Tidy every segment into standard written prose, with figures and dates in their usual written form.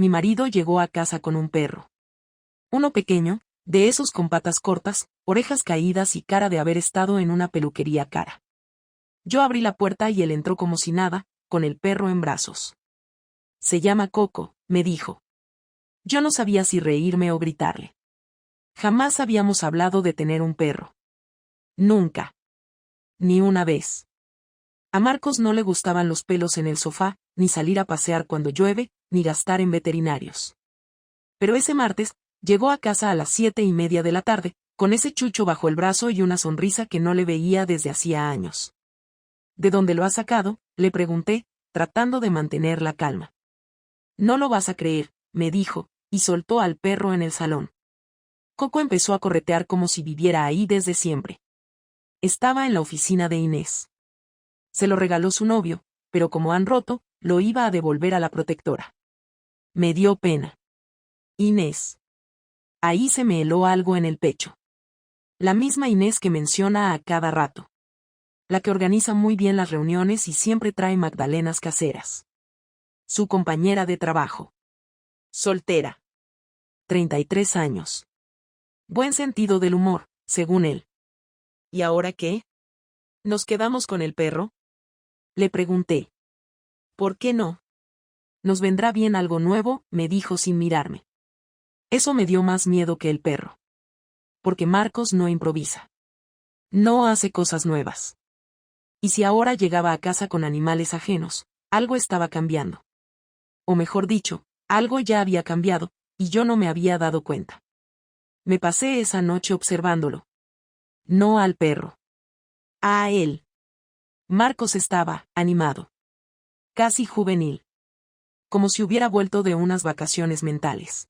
mi marido llegó a casa con un perro. Uno pequeño, de esos con patas cortas, orejas caídas y cara de haber estado en una peluquería cara. Yo abrí la puerta y él entró como si nada, con el perro en brazos. Se llama Coco, me dijo. Yo no sabía si reírme o gritarle. Jamás habíamos hablado de tener un perro. Nunca. Ni una vez. A Marcos no le gustaban los pelos en el sofá, ni salir a pasear cuando llueve, ni gastar en veterinarios. Pero ese martes, llegó a casa a las 7:30 de la tarde, con ese chucho bajo el brazo y una sonrisa que no le veía desde hacía años. ¿De dónde lo has sacado?, le pregunté, tratando de mantener la calma. No lo vas a creer, me dijo, y soltó al perro en el salón. Coco empezó a corretear como si viviera ahí desde siempre. Estaba en la oficina de Inés. Se lo regaló su novio, pero como han roto, lo iba a devolver a la protectora. Me dio pena. Inés. Ahí se me heló algo en el pecho. La misma Inés que menciona a cada rato. La que organiza muy bien las reuniones y siempre trae magdalenas caseras. Su compañera de trabajo. Soltera. 33 años. Buen sentido del humor, según él. ¿Y ahora qué? ¿Nos quedamos con el perro?, le pregunté. ¿Por qué no? Nos vendrá bien algo nuevo, me dijo sin mirarme. Eso me dio más miedo que el perro. Porque Marcos no improvisa. No hace cosas nuevas. Y si ahora llegaba a casa con animales ajenos, algo estaba cambiando. O mejor dicho, algo ya había cambiado, y yo no me había dado cuenta. Me pasé esa noche observándolo. No al perro. A él. Marcos estaba, animado. Casi juvenil. Como si hubiera vuelto de unas vacaciones mentales.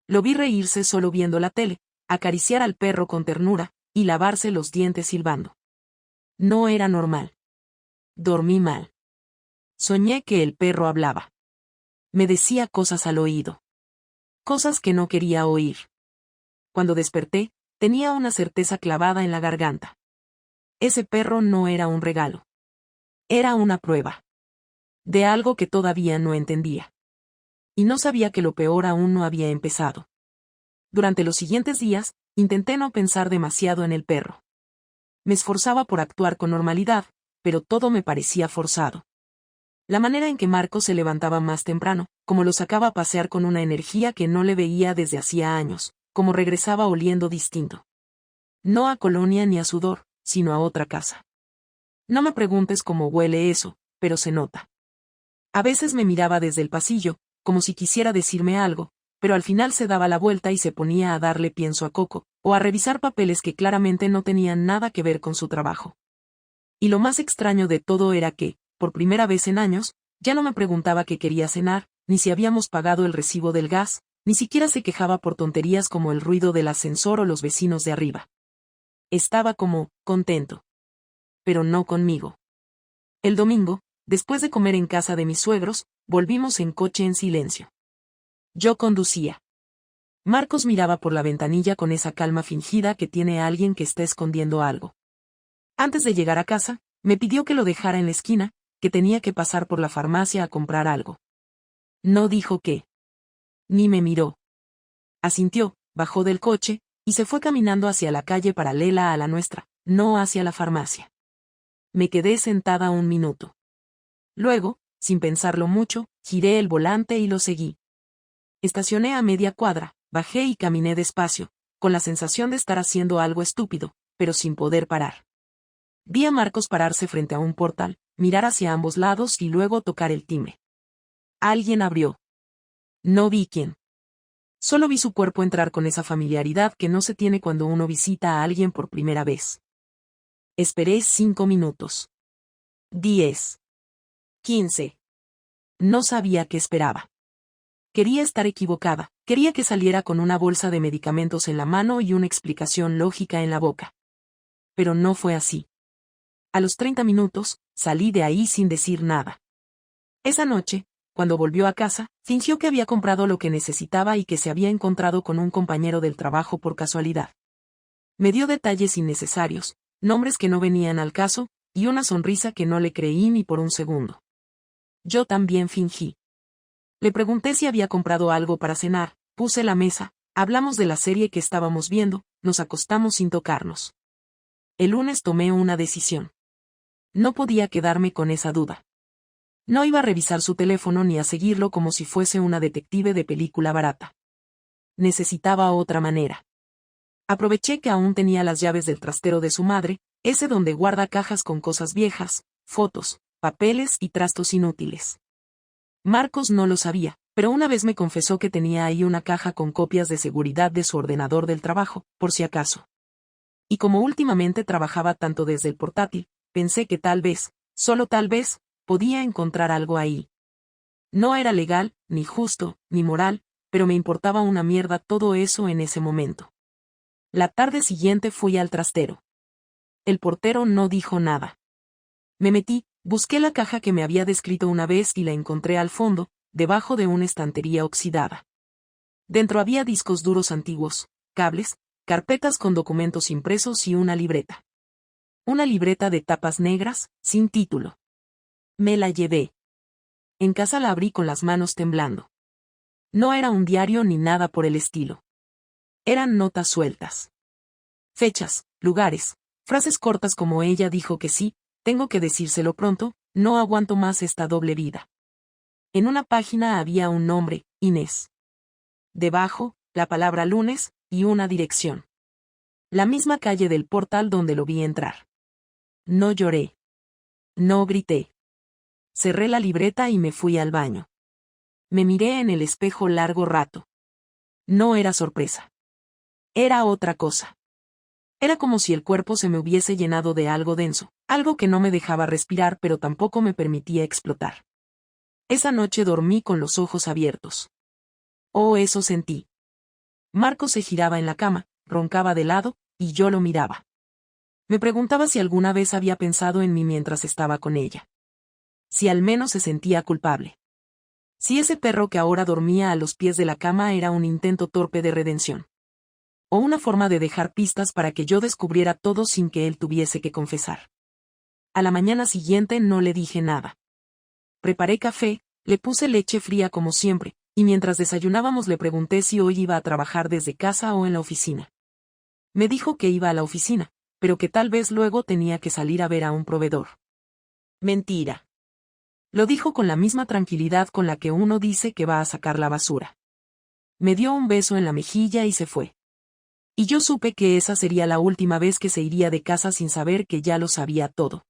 Lo vi reírse solo viendo la tele, acariciar al perro con ternura, y lavarse los dientes silbando. No era normal. Dormí mal. Soñé que el perro hablaba. Me decía cosas al oído. Cosas que no quería oír. Cuando desperté, tenía una certeza clavada en la garganta. Ese perro no era un regalo. Era una prueba. De algo que todavía no entendía. Y no sabía que lo peor aún no había empezado. Durante los siguientes días, intenté no pensar demasiado en el perro. Me esforzaba por actuar con normalidad, pero todo me parecía forzado. La manera en que Marcos se levantaba más temprano, como lo sacaba a pasear con una energía que no le veía desde hacía años, como regresaba oliendo distinto. No a colonia ni a sudor, sino a otra casa. No me preguntes cómo huele eso, pero se nota. A veces me miraba desde el pasillo, como si quisiera decirme algo, pero al final se daba la vuelta y se ponía a darle pienso a Coco, o a revisar papeles que claramente no tenían nada que ver con su trabajo. Y lo más extraño de todo era que, por primera vez en años, ya no me preguntaba qué quería cenar, ni si habíamos pagado el recibo del gas, ni siquiera se quejaba por tonterías como el ruido del ascensor o los vecinos de arriba. Estaba como, contento. Pero no conmigo. El domingo, después de comer en casa de mis suegros, volvimos en coche en silencio. Yo conducía. Marcos miraba por la ventanilla con esa calma fingida que tiene alguien que está escondiendo algo. Antes de llegar a casa, me pidió que lo dejara en la esquina, que tenía que pasar por la farmacia a comprar algo. No dijo qué. Ni me miró. Asintió, bajó del coche, y se fue caminando hacia la calle paralela a la nuestra, no hacia la farmacia. Me quedé sentada un minuto. Luego, sin pensarlo mucho, giré el volante y lo seguí. Estacioné a media cuadra, bajé y caminé despacio, con la sensación de estar haciendo algo estúpido, pero sin poder parar. Vi a Marcos pararse frente a un portal, mirar hacia ambos lados y luego tocar el timbre. Alguien abrió. No vi quién. Solo vi su cuerpo entrar con esa familiaridad que no se tiene cuando uno visita a alguien por primera vez. Esperé 5 minutos. 10. 15. No sabía qué esperaba. Quería estar equivocada, quería que saliera con una bolsa de medicamentos en la mano y una explicación lógica en la boca. Pero no fue así. A los 30 minutos, salí de ahí sin decir nada. Esa noche, cuando volvió a casa, fingió que había comprado lo que necesitaba y que se había encontrado con un compañero del trabajo por casualidad. Me dio detalles innecesarios, nombres que no venían al caso, y una sonrisa que no le creí ni por un segundo. Yo también fingí. Le pregunté si había comprado algo para cenar, puse la mesa, hablamos de la serie que estábamos viendo, nos acostamos sin tocarnos. El lunes tomé una decisión. No podía quedarme con esa duda. No iba a revisar su teléfono ni a seguirlo como si fuese una detective de película barata. Necesitaba otra manera. Aproveché que aún tenía las llaves del trastero de su madre, ese donde guarda cajas con cosas viejas, fotos, papeles y trastos inútiles. Marcos no lo sabía, pero una vez me confesó que tenía ahí una caja con copias de seguridad de su ordenador del trabajo, por si acaso. Y como últimamente trabajaba tanto desde el portátil, pensé que tal vez, solo tal vez, podía encontrar algo ahí. No era legal, ni justo, ni moral, pero me importaba una mierda todo eso en ese momento. La tarde siguiente fui al trastero. El portero no dijo nada. Me metí, busqué la caja que me había descrito una vez y la encontré al fondo, debajo de una estantería oxidada. Dentro había discos duros antiguos, cables, carpetas con documentos impresos y una libreta. Una libreta de tapas negras, sin título. Me la llevé. En casa la abrí con las manos temblando. No era un diario ni nada por el estilo. Eran notas sueltas. Fechas, lugares, frases cortas como ella dijo que sí, tengo que decírselo pronto, no aguanto más esta doble vida. En una página había un nombre, Inés. Debajo, la palabra lunes, y una dirección. La misma calle del portal donde lo vi entrar. No lloré. No grité. Cerré la libreta y me fui al baño. Me miré en el espejo largo rato. No era sorpresa. Era otra cosa. Era como si el cuerpo se me hubiese llenado de algo denso, algo que no me dejaba respirar pero tampoco me permitía explotar. Esa noche dormí con los ojos abiertos. Oh, eso sentí. Marco se giraba en la cama, roncaba de lado, y yo lo miraba. Me preguntaba si alguna vez había pensado en mí mientras estaba con ella. Si al menos se sentía culpable. Si ese perro que ahora dormía a los pies de la cama era un intento torpe de redención. O una forma de dejar pistas para que yo descubriera todo sin que él tuviese que confesar. A la mañana siguiente no le dije nada. Preparé café, le puse leche fría como siempre, y mientras desayunábamos le pregunté si hoy iba a trabajar desde casa o en la oficina. Me dijo que iba a la oficina, pero que tal vez luego tenía que salir a ver a un proveedor. Mentira. Lo dijo con la misma tranquilidad con la que uno dice que va a sacar la basura. Me dio un beso en la mejilla y se fue. Y yo supe que esa sería la última vez que se iría de casa sin saber que ya lo sabía todo.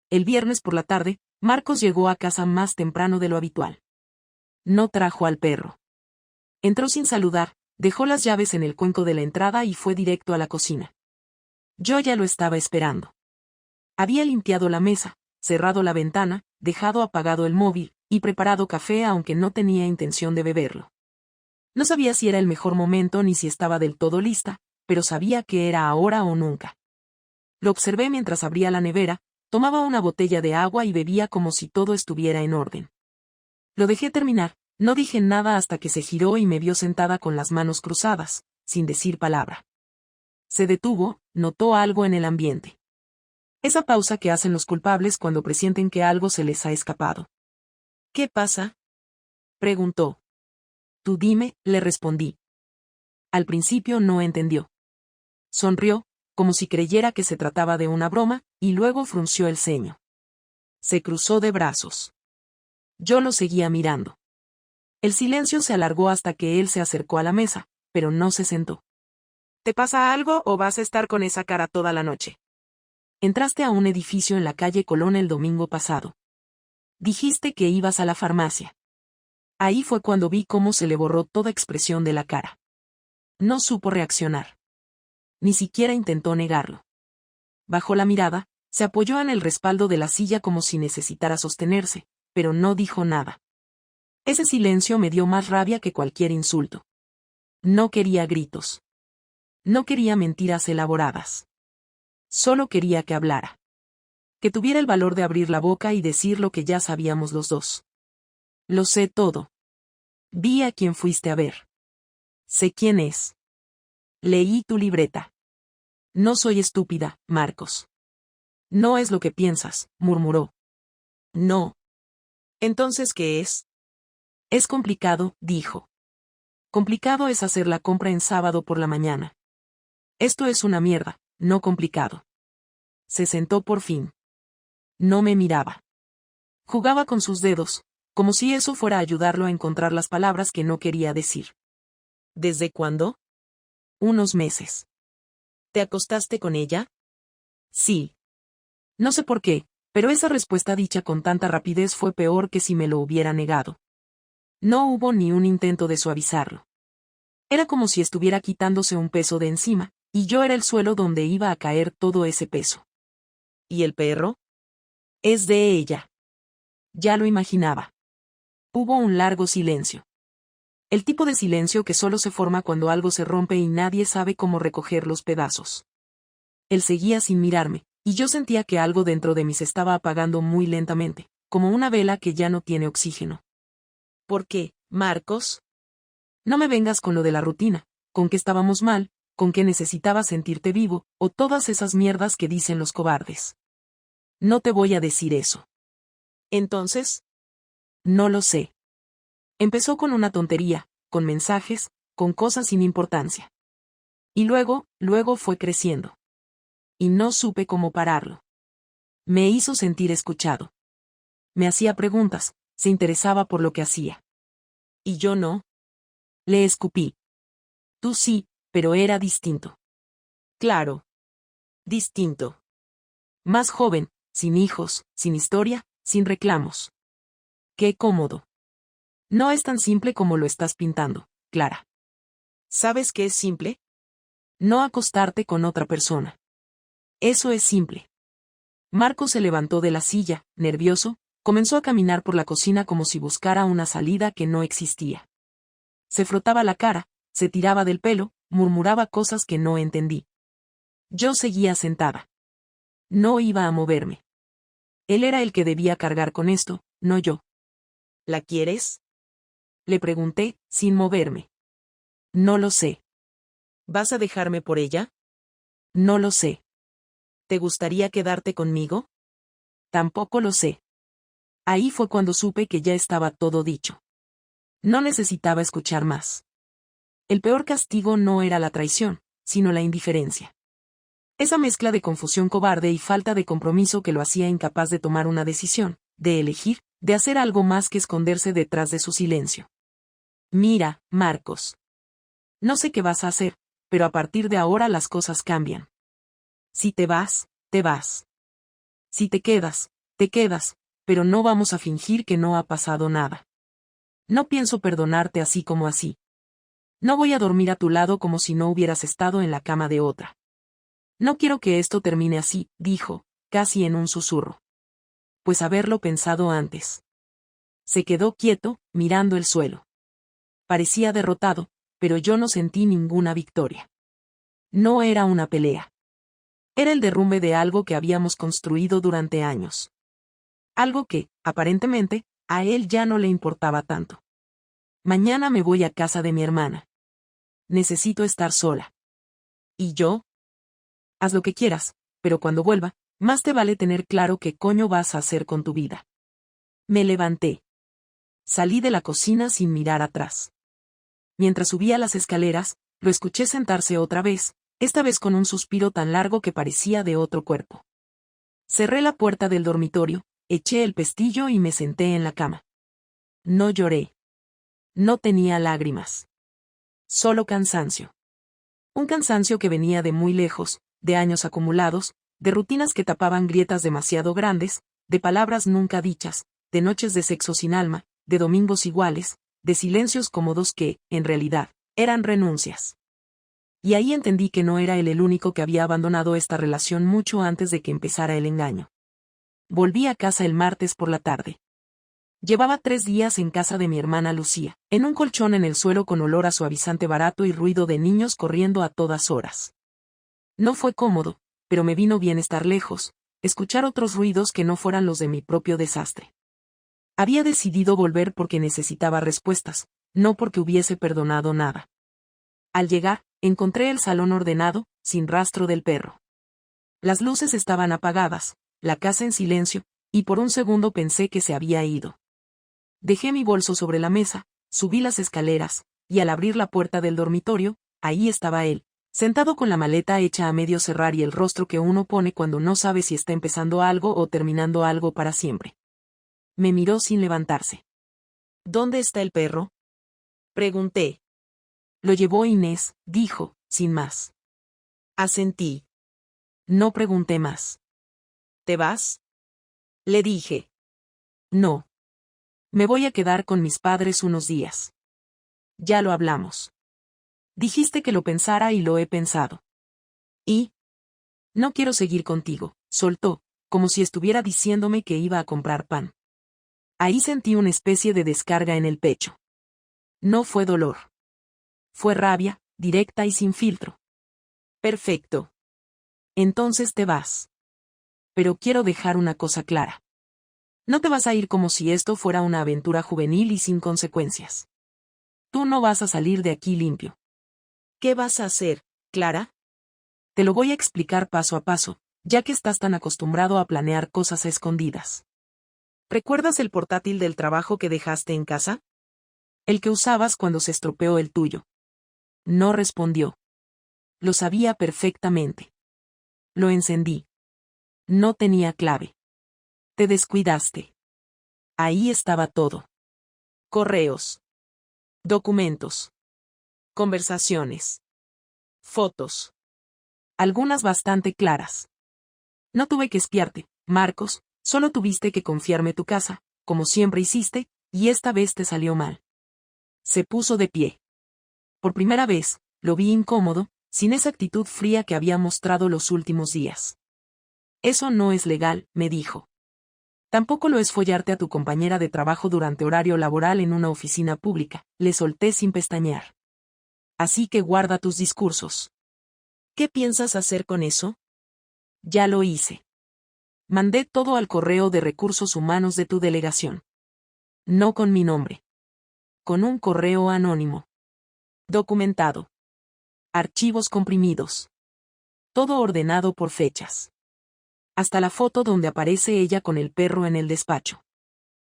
El viernes por la tarde, Marcos llegó a casa más temprano de lo habitual. No trajo al perro. Entró sin saludar, dejó las llaves en el cuenco de la entrada y fue directo a la cocina. Yo ya lo estaba esperando. Había limpiado la mesa, cerrado la ventana, dejado apagado el móvil, y preparado café aunque no tenía intención de beberlo. No sabía si era el mejor momento ni si estaba del todo lista, pero sabía que era ahora o nunca. Lo observé mientras abría la nevera, tomaba una botella de agua y bebía como si todo estuviera en orden. Lo dejé terminar, no dije nada hasta que se giró y me vio sentada con las manos cruzadas, sin decir palabra. Se detuvo, notó algo en el ambiente. Esa pausa que hacen los culpables cuando presienten que algo se les ha escapado. ¿Qué pasa?, preguntó. Tú dime, le respondí. Al principio no entendió. Sonrió, como si creyera que se trataba de una broma, y luego frunció el ceño. Se cruzó de brazos. Yo lo seguía mirando. El silencio se alargó hasta que él se acercó a la mesa, pero no se sentó. ¿Te pasa algo o vas a estar con esa cara toda la noche? Entraste a un edificio en la calle Colón el domingo pasado. Dijiste que ibas a la farmacia. Ahí fue cuando vi cómo se le borró toda expresión de la cara. No supo reaccionar. Ni siquiera intentó negarlo. Bajó la mirada, se apoyó en el respaldo de la silla como si necesitara sostenerse, pero no dijo nada. Ese silencio me dio más rabia que cualquier insulto. No quería gritos. No quería mentiras elaboradas. Solo quería que hablara. Que tuviera el valor de abrir la boca y decir lo que ya sabíamos los dos. Lo sé todo. Vi a quién fuiste a ver. Sé quién es. Leí tu libreta. No soy estúpida, Marcos. No es lo que piensas, murmuró. No. ¿Entonces qué es? Es complicado, dijo. Complicado es hacer la compra en sábado por la mañana. Esto es una mierda, no complicado. Se sentó por fin. No me miraba. Jugaba con sus dedos, como si eso fuera a ayudarlo a encontrar las palabras que no quería decir. ¿Desde cuándo? Unos meses. ¿Te acostaste con ella? Sí. No sé por qué, pero esa respuesta dicha con tanta rapidez fue peor que si me lo hubiera negado. No hubo ni un intento de suavizarlo. Era como si estuviera quitándose un peso de encima, y yo era el suelo donde iba a caer todo ese peso. ¿Y el perro? Es de ella. Ya lo imaginaba. Hubo un largo silencio. El tipo de silencio que solo se forma cuando algo se rompe y nadie sabe cómo recoger los pedazos. Él seguía sin mirarme, y yo sentía que algo dentro de mí se estaba apagando muy lentamente, como una vela que ya no tiene oxígeno. ¿Por qué, Marcos? No me vengas con lo de la rutina, con que estábamos mal, con que necesitabas sentirte vivo, o todas esas mierdas que dicen los cobardes. No te voy a decir eso. Entonces, no lo sé. Empezó con una tontería, con mensajes, con cosas sin importancia. Y luego fue creciendo. Y no supe cómo pararlo. Me hizo sentir escuchado. Me hacía preguntas, se interesaba por lo que hacía. Y yo no. Le escupí. Tú sí, pero era distinto. Claro. Distinto. Más joven, sin hijos, sin historia, sin reclamos. Qué cómodo. No es tan simple como lo estás pintando, Clara. ¿Sabes qué es simple? No acostarte con otra persona. Eso es simple. Marco se levantó de la silla, nervioso, comenzó a caminar por la cocina como si buscara una salida que no existía. Se frotaba la cara, se tiraba del pelo, murmuraba cosas que no entendí. Yo seguía sentada. No iba a moverme. Él era el que debía cargar con esto, no yo. ¿La quieres? Le pregunté, sin moverme. No lo sé. ¿Vas a dejarme por ella? No lo sé. ¿Te gustaría quedarte conmigo? Tampoco lo sé. Ahí fue cuando supe que ya estaba todo dicho. No necesitaba escuchar más. El peor castigo no era la traición, sino la indiferencia. Esa mezcla de confusión cobarde y falta de compromiso que lo hacía incapaz de tomar una decisión, de elegir, de hacer algo más que esconderse detrás de su silencio. Mira, Marcos. No sé qué vas a hacer, pero a partir de ahora las cosas cambian. Si te vas, te vas. Si te quedas, pero no vamos a fingir que no ha pasado nada. No pienso perdonarte así como así. No voy a dormir a tu lado como si no hubieras estado en la cama de otra. No quiero que esto termine así, dijo, casi en un susurro. Pues haberlo pensado antes. Se quedó quieto, mirando el suelo. Parecía derrotado, pero yo no sentí ninguna victoria. No era una pelea. Era el derrumbe de algo que habíamos construido durante años. Algo que, aparentemente, a él ya no le importaba tanto. Mañana me voy a casa de mi hermana. Necesito estar sola. ¿Y yo? Haz lo que quieras, pero cuando vuelva, más te vale tener claro qué coño vas a hacer con tu vida. Me levanté. Salí de la cocina sin mirar atrás. Mientras subía las escaleras, lo escuché sentarse otra vez, esta vez con un suspiro tan largo que parecía de otro cuerpo. Cerré la puerta del dormitorio, eché el pestillo y me senté en la cama. No lloré. No tenía lágrimas. Solo cansancio. Un cansancio que venía de muy lejos, de años acumulados, de rutinas que tapaban grietas demasiado grandes, de palabras nunca dichas, de noches de sexo sin alma, de domingos iguales, de silencios cómodos que, en realidad, eran renuncias. Y ahí entendí que no era él el único que había abandonado esta relación mucho antes de que empezara el engaño. Volví a casa el martes por la tarde. Llevaba 3 días en casa de mi hermana Lucía, en un colchón en el suelo con olor a suavizante barato y ruido de niños corriendo a todas horas. No fue cómodo, pero me vino bien estar lejos, escuchar otros ruidos que no fueran los de mi propio desastre. Había decidido volver porque necesitaba respuestas, no porque hubiese perdonado nada. Al llegar, encontré el salón ordenado, sin rastro del perro. Las luces estaban apagadas, la casa en silencio, y por un segundo pensé que se había ido. Dejé mi bolso sobre la mesa, subí las escaleras, y al abrir la puerta del dormitorio, ahí estaba él, sentado con la maleta hecha a medio cerrar y el rostro que uno pone cuando no sabe si está empezando algo o terminando algo para siempre. Me miró sin levantarse. ¿Dónde está el perro?, pregunté. Lo llevó Inés, dijo, sin más. Asentí. No pregunté más. ¿Te vas?, le dije. No. Me voy a quedar con mis padres unos días. Ya lo hablamos. Dijiste que lo pensara y lo he pensado. ¿Y? No quiero seguir contigo, soltó, como si estuviera diciéndome que iba a comprar pan. Ahí sentí una especie de descarga en el pecho. No fue dolor. Fue rabia, directa y sin filtro. Perfecto. Entonces te vas. Pero quiero dejar una cosa clara. No te vas a ir como si esto fuera una aventura juvenil y sin consecuencias. Tú no vas a salir de aquí limpio. ¿Qué vas a hacer, Clara? Te lo voy a explicar paso a paso, ya que estás tan acostumbrado a planear cosas a escondidas. ¿Recuerdas el portátil del trabajo que dejaste en casa? El que usabas cuando se estropeó el tuyo. No respondió. Lo sabía perfectamente. Lo encendí. No tenía clave. Te descuidaste. Ahí estaba todo. Correos. Documentos. Conversaciones. Fotos. Algunas bastante claras. No tuve que espiarte, Marcos, solo tuviste que confiarme tu casa, como siempre hiciste, y esta vez te salió mal. Se puso de pie. Por primera vez, lo vi incómodo, sin esa actitud fría que había mostrado los últimos días. Eso no es legal, me dijo. Tampoco lo es follarte a tu compañera de trabajo durante horario laboral en una oficina pública, le solté sin pestañear. Así que guarda tus discursos. ¿Qué piensas hacer con eso? Ya lo hice. Mandé todo al correo de recursos humanos de tu delegación. No con mi nombre. Con un correo anónimo. Documentado. Archivos comprimidos. Todo ordenado por fechas. Hasta la foto donde aparece ella con el perro en el despacho.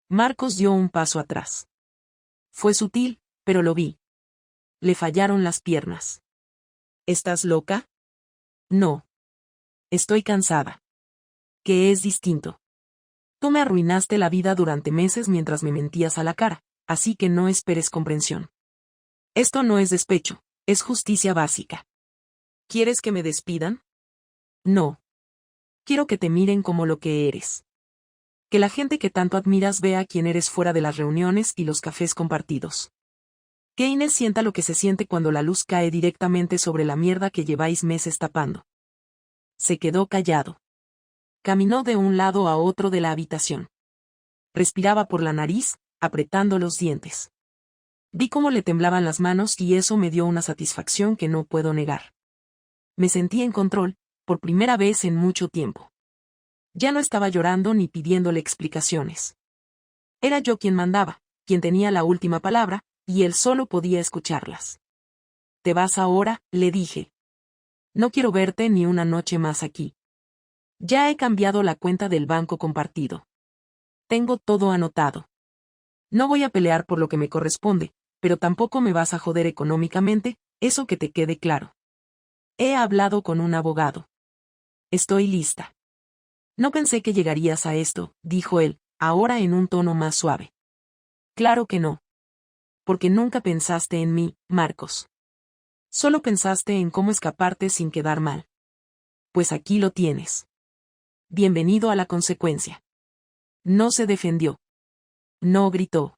Marcos dio un paso atrás. Fue sutil, pero lo vi. Le fallaron las piernas. ¿Estás loca? No. Estoy cansada. Que es distinto. Tú me arruinaste la vida durante meses mientras me mentías a la cara, así que no esperes comprensión. Esto no es despecho, es justicia básica. ¿Quieres que me despidan? No. Quiero que te miren como lo que eres. Que la gente que tanto admiras vea quién eres fuera de las reuniones y los cafés compartidos. Que Inés sienta lo que se siente cuando la luz cae directamente sobre la mierda que lleváis meses tapando. Se quedó callado. Caminó de un lado a otro de la habitación. Respiraba por la nariz, apretando los dientes. Vi cómo le temblaban las manos y eso me dio una satisfacción que no puedo negar. Me sentí en control, por primera vez en mucho tiempo. Ya no estaba llorando ni pidiéndole explicaciones. Era yo quien mandaba, quien tenía la última palabra, y él solo podía escucharlas. ¿Te vas ahora?, le dije. No quiero verte ni una noche más aquí. Ya he cambiado la cuenta del banco compartido. Tengo todo anotado. No voy a pelear por lo que me corresponde, pero tampoco me vas a joder económicamente, eso que te quede claro. He hablado con un abogado. Estoy lista. No pensé que llegarías a esto, dijo él, ahora en un tono más suave. Claro que no. Porque nunca pensaste en mí, Marcos. Solo pensaste en cómo escaparte sin quedar mal. Pues aquí lo tienes. Bienvenido a la consecuencia. No se defendió. No gritó.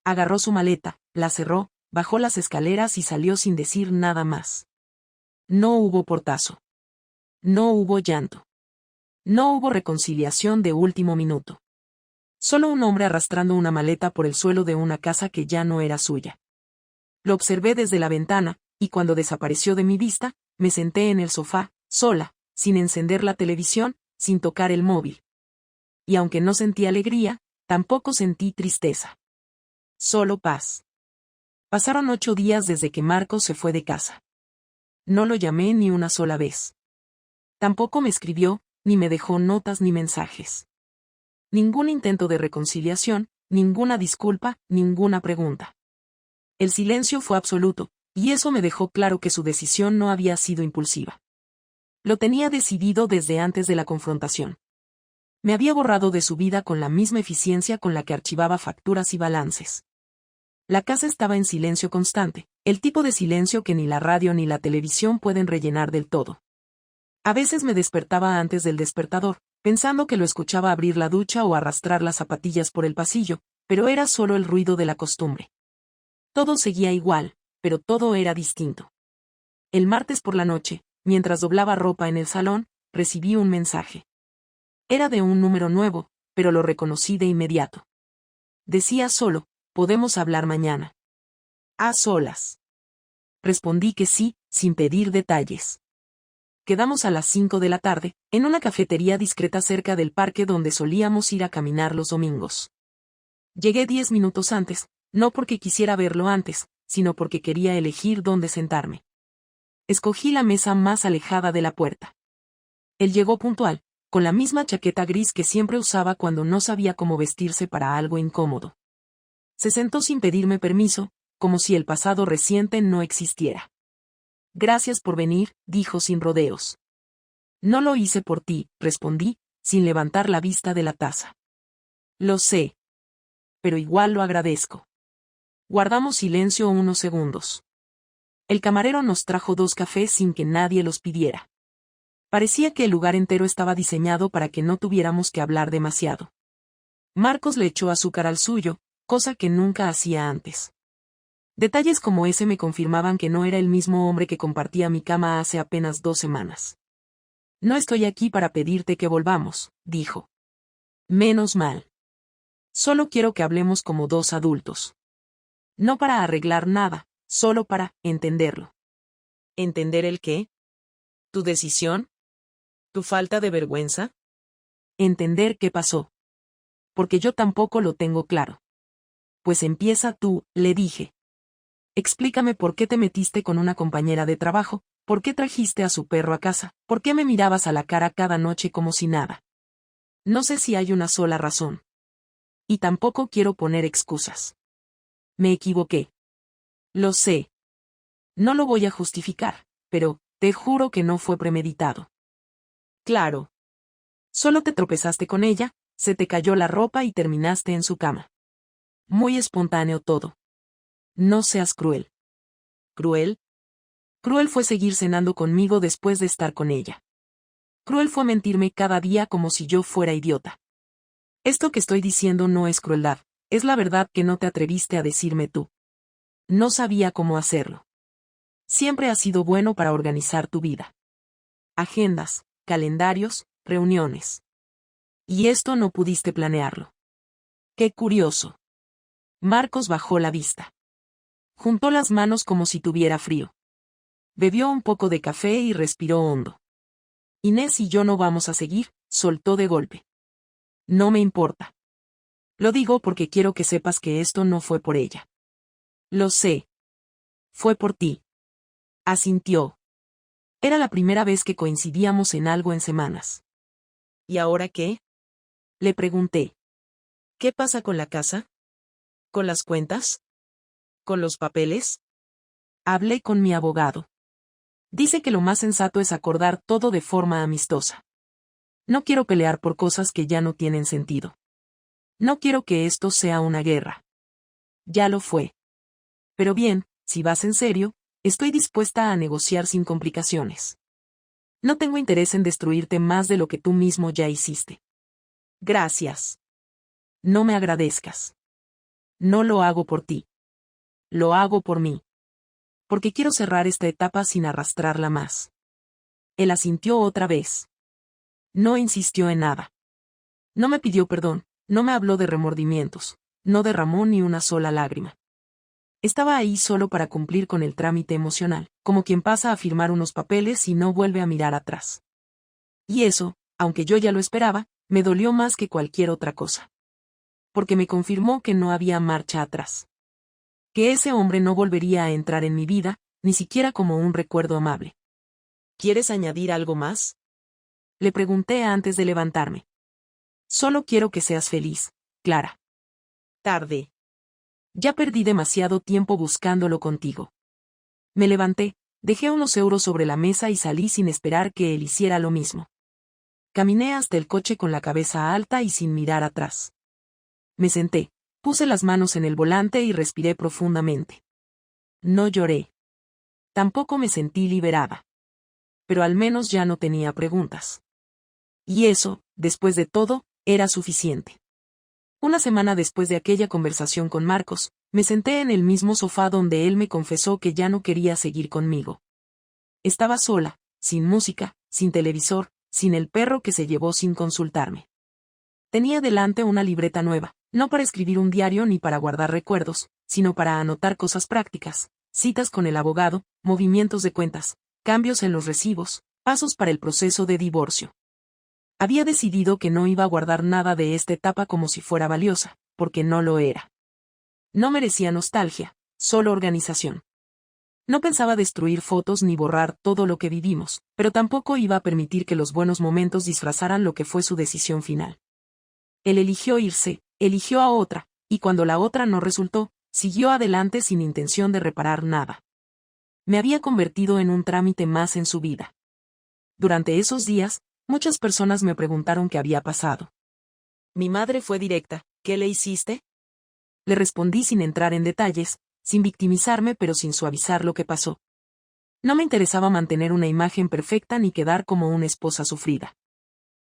Agarró su maleta, la cerró, bajó las escaleras y salió sin decir nada más. No hubo portazo. No hubo llanto. No hubo reconciliación de último minuto. Solo un hombre arrastrando una maleta por el suelo de una casa que ya no era suya. Lo observé desde la ventana, y cuando desapareció de mi vista, me senté en el sofá, sola, sin encender la televisión, sin tocar el móvil. Y aunque no sentí alegría, tampoco sentí tristeza. Solo paz. Pasaron 8 días desde que Marcos se fue de casa. No lo llamé ni una sola vez. Tampoco me escribió, ni me dejó notas ni mensajes. Ningún intento de reconciliación, ninguna disculpa, ninguna pregunta. El silencio fue absoluto, y eso me dejó claro que su decisión no había sido impulsiva. Lo tenía decidido desde antes de la confrontación. Me había borrado de su vida con la misma eficiencia con la que archivaba facturas y balances. La casa estaba en silencio constante, el tipo de silencio que ni la radio ni la televisión pueden rellenar del todo. A veces me despertaba antes del despertador, pensando que lo escuchaba abrir la ducha o arrastrar las zapatillas por el pasillo, pero era solo el ruido de la costumbre. Todo seguía igual, pero todo era distinto. El martes por la noche, mientras doblaba ropa en el salón, recibí un mensaje. Era de un número nuevo, pero lo reconocí de inmediato. Decía solo, ¿podemos hablar mañana? A solas. Respondí que sí, sin pedir detalles. Quedamos a las 5 de la tarde, en una cafetería discreta cerca del parque donde solíamos ir a caminar los domingos. Llegué 10 minutos antes, no porque quisiera verlo antes, sino porque quería elegir dónde sentarme. Escogí la mesa más alejada de la puerta. Él llegó puntual, con la misma chaqueta gris que siempre usaba cuando no sabía cómo vestirse para algo incómodo. Se sentó sin pedirme permiso, como si el pasado reciente no existiera. Gracias por venir, dijo sin rodeos. No lo hice por ti, respondí, sin levantar la vista de la taza. Lo sé. Pero igual lo agradezco. Guardamos silencio unos segundos. El camarero nos trajo 2 cafés sin que nadie los pidiera. Parecía que el lugar entero estaba diseñado para que no tuviéramos que hablar demasiado. Marcos le echó azúcar al suyo, cosa que nunca hacía antes. Detalles como ese me confirmaban que no era el mismo hombre que compartía mi cama hace apenas 2 semanas. No estoy aquí para pedirte que volvamos, dijo. Menos mal. Solo quiero que hablemos como 2 adultos. No para arreglar nada, solo para entenderlo. ¿Entender el qué? ¿Tu decisión? ¿Tu falta de vergüenza? Entender qué pasó. Porque yo tampoco lo tengo claro. Pues empieza tú, le dije. Explícame por qué te metiste con una compañera de trabajo, por qué trajiste a su perro a casa, por qué me mirabas a la cara cada noche como si nada. No sé si hay una sola razón. Y tampoco quiero poner excusas. Me equivoqué. Lo sé. No lo voy a justificar, pero, te juro que no fue premeditado. Claro. Solo te tropezaste con ella, se te cayó la ropa y terminaste en su cama. Muy espontáneo todo. No seas cruel. ¿Cruel? Cruel fue seguir cenando conmigo después de estar con ella. Cruel fue mentirme cada día como si yo fuera idiota. Esto que estoy diciendo no es crueldad, es la verdad que no te atreviste a decirme tú. No sabía cómo hacerlo. Siempre has sido bueno para organizar tu vida. Agendas, calendarios, reuniones. Y esto no pudiste planearlo. Qué curioso. Marcos bajó la vista. Juntó las manos como si tuviera frío. Bebió un poco de café y respiró hondo. Inés y yo no vamos a seguir, soltó de golpe. No me importa. Lo digo porque quiero que sepas que esto no fue por ella. Lo sé. Fue por ti. Asintió. Era la primera vez que coincidíamos en algo en semanas. ¿Y ahora qué? Le pregunté. ¿Qué pasa con la casa? ¿Con las cuentas? ¿Con los papeles? Hablé con mi abogado. Dice que lo más sensato es acordar todo de forma amistosa. No quiero pelear por cosas que ya no tienen sentido. No quiero que esto sea una guerra. Ya lo fue. Pero bien, si vas en serio, estoy dispuesta a negociar sin complicaciones. No tengo interés en destruirte más de lo que tú mismo ya hiciste. Gracias. No me agradezcas. No lo hago por ti. Lo hago por mí. Porque quiero cerrar esta etapa sin arrastrarla más. Él asintió otra vez. No insistió en nada. No me pidió perdón, no me habló de remordimientos, no derramó ni una sola lágrima. Estaba ahí solo para cumplir con el trámite emocional, como quien pasa a firmar unos papeles y no vuelve a mirar atrás. Y eso, aunque yo ya lo esperaba, me dolió más que cualquier otra cosa. Porque me confirmó que no había marcha atrás. Que ese hombre no volvería a entrar en mi vida, ni siquiera como un recuerdo amable. ¿Quieres añadir algo más? Le pregunté antes de levantarme. Solo quiero que seas feliz, Clara. Tarde. Ya perdí demasiado tiempo buscándolo contigo. Me levanté, dejé unos euros sobre la mesa y salí sin esperar que él hiciera lo mismo. Caminé hasta el coche con la cabeza alta y sin mirar atrás. Me senté, puse las manos en el volante y respiré profundamente. No lloré. Tampoco me sentí liberada. Pero al menos ya no tenía preguntas. Y eso, después de todo, era suficiente. Una semana después de aquella conversación con Marcos, me senté en el mismo sofá donde él me confesó que ya no quería seguir conmigo. Estaba sola, sin música, sin televisor, sin el perro que se llevó sin consultarme. Tenía delante una libreta nueva, no para escribir un diario ni para guardar recuerdos, sino para anotar cosas prácticas, citas con el abogado, movimientos de cuentas, cambios en los recibos, pasos para el proceso de divorcio. Había decidido que no iba a guardar nada de esta etapa como si fuera valiosa, porque no lo era. No merecía nostalgia, solo organización. No pensaba destruir fotos ni borrar todo lo que vivimos, pero tampoco iba a permitir que los buenos momentos disfrazaran lo que fue su decisión final. Él eligió irse, eligió a otra, y cuando la otra no resultó, siguió adelante sin intención de reparar nada. Me había convertido en un trámite más en su vida. Durante esos días, muchas personas me preguntaron qué había pasado. Mi madre fue directa, ¿qué le hiciste? Le respondí sin entrar en detalles, sin victimizarme pero sin suavizar lo que pasó. No me interesaba mantener una imagen perfecta ni quedar como una esposa sufrida.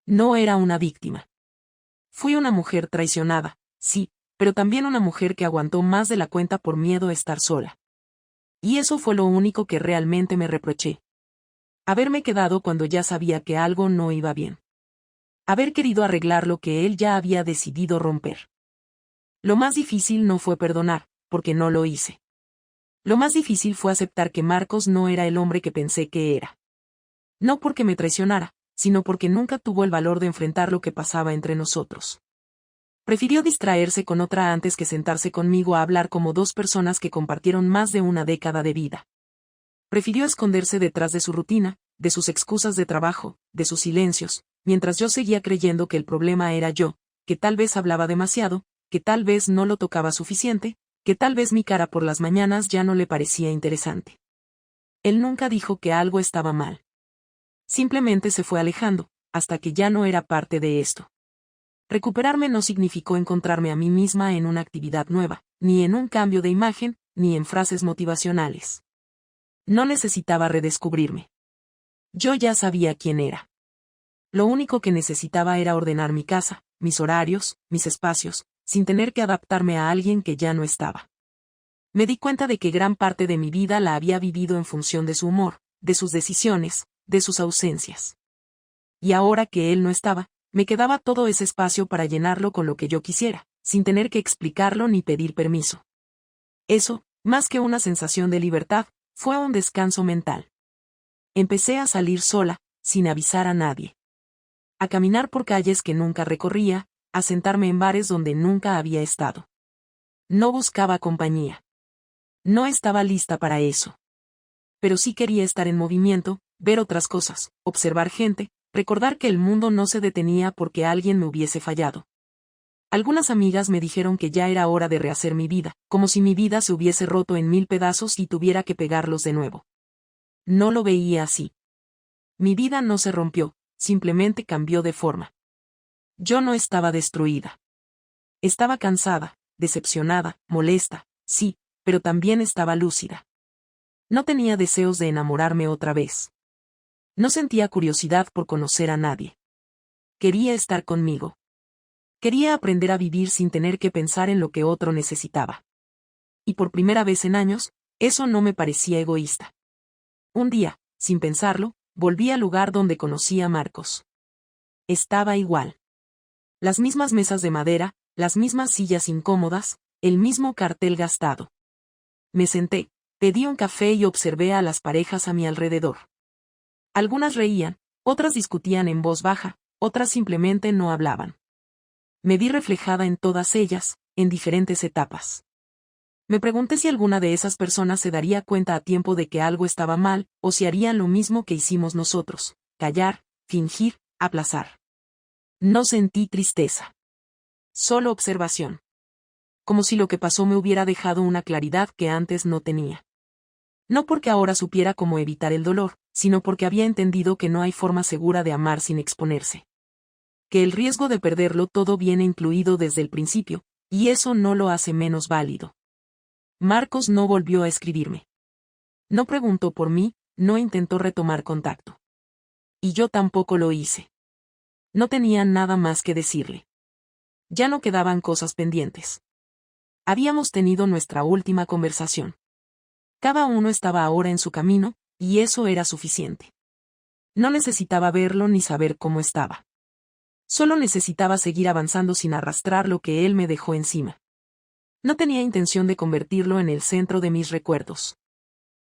No era una víctima. Fui una mujer traicionada, sí, pero también una mujer que aguantó más de la cuenta por miedo a estar sola. Y eso fue lo único que realmente me reproché. Haberme quedado cuando ya sabía que algo no iba bien. Haber querido arreglar lo que él ya había decidido romper. Lo más difícil no fue perdonar, porque no lo hice. Lo más difícil fue aceptar que Marcos no era el hombre que pensé que era. No porque me traicionara, sino porque nunca tuvo el valor de enfrentar lo que pasaba entre nosotros. Prefirió distraerse con otra antes que sentarse conmigo a hablar como dos personas que compartieron más de una década de vida. Prefirió esconderse detrás de su rutina, de sus excusas de trabajo, de sus silencios, mientras yo seguía creyendo que el problema era yo, que tal vez hablaba demasiado, que tal vez no lo tocaba suficiente, que tal vez mi cara por las mañanas ya no le parecía interesante. Él nunca dijo que algo estaba mal. Simplemente se fue alejando, hasta que ya no era parte de esto. Recuperarme no significó encontrarme a mí misma en una actividad nueva, ni en un cambio de imagen, ni en frases motivacionales. No necesitaba redescubrirme. Yo ya sabía quién era. Lo único que necesitaba era ordenar mi casa, mis horarios, mis espacios, sin tener que adaptarme a alguien que ya no estaba. Me di cuenta de que gran parte de mi vida la había vivido en función de su humor, de sus decisiones, de sus ausencias. Y ahora que él no estaba, me quedaba todo ese espacio para llenarlo con lo que yo quisiera, sin tener que explicarlo ni pedir permiso. Eso, más que una sensación de libertad, fue un descanso mental. Empecé a salir sola, sin avisar a nadie. A caminar por calles que nunca recorría, a sentarme en bares donde nunca había estado. No buscaba compañía. No estaba lista para eso. Pero sí quería estar en movimiento, ver otras cosas, observar gente, recordar que el mundo no se detenía porque alguien me hubiese fallado. Algunas amigas me dijeron que ya era hora de rehacer mi vida, como si mi vida se hubiese roto en 1000 pedazos y tuviera que pegarlos de nuevo. No lo veía así. Mi vida no se rompió, simplemente cambió de forma. Yo no estaba destruida. Estaba cansada, decepcionada, molesta, sí, pero también estaba lúcida. No tenía deseos de enamorarme otra vez. No sentía curiosidad por conocer a nadie. Quería estar conmigo. Quería aprender a vivir sin tener que pensar en lo que otro necesitaba. Y por primera vez en años, eso no me parecía egoísta. Un día, sin pensarlo, volví al lugar donde conocí a Marcos. Estaba igual. Las mismas mesas de madera, las mismas sillas incómodas, el mismo cartel gastado. Me senté, pedí un café y observé a las parejas a mi alrededor. Algunas reían, otras discutían en voz baja, otras simplemente no hablaban. Me vi reflejada en todas ellas, en diferentes etapas. Me pregunté si alguna de esas personas se daría cuenta a tiempo de que algo estaba mal, o si harían lo mismo que hicimos nosotros, callar, fingir, aplazar. No sentí tristeza. Solo observación. como si lo que pasó me hubiera dejado una claridad que antes no tenía. No porque ahora supiera cómo evitar el dolor, sino porque había entendido que no hay forma segura de amar sin exponerse. Que el riesgo de perderlo todo viene incluido desde el principio, y eso no lo hace menos válido. Marcos no volvió a escribirme. No preguntó por mí, no intentó retomar contacto. Y yo tampoco lo hice. No tenía nada más que decirle. Ya no quedaban cosas pendientes. Habíamos tenido nuestra última conversación. Cada uno estaba ahora en su camino, y eso era suficiente. No necesitaba verlo ni saber cómo estaba. Solo necesitaba seguir avanzando sin arrastrar lo que él me dejó encima. No tenía intención de convertirlo en el centro de mis recuerdos.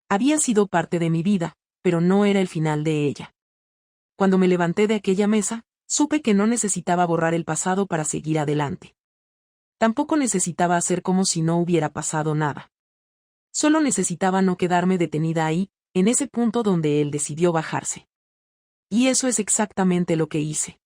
Había sido parte de mi vida, pero no era el final de ella. Cuando me levanté de aquella mesa, supe que no necesitaba borrar el pasado para seguir adelante. Tampoco necesitaba hacer como si no hubiera pasado nada. Solo necesitaba no quedarme detenida ahí, en ese punto donde él decidió bajarse. Y eso es exactamente lo que hice.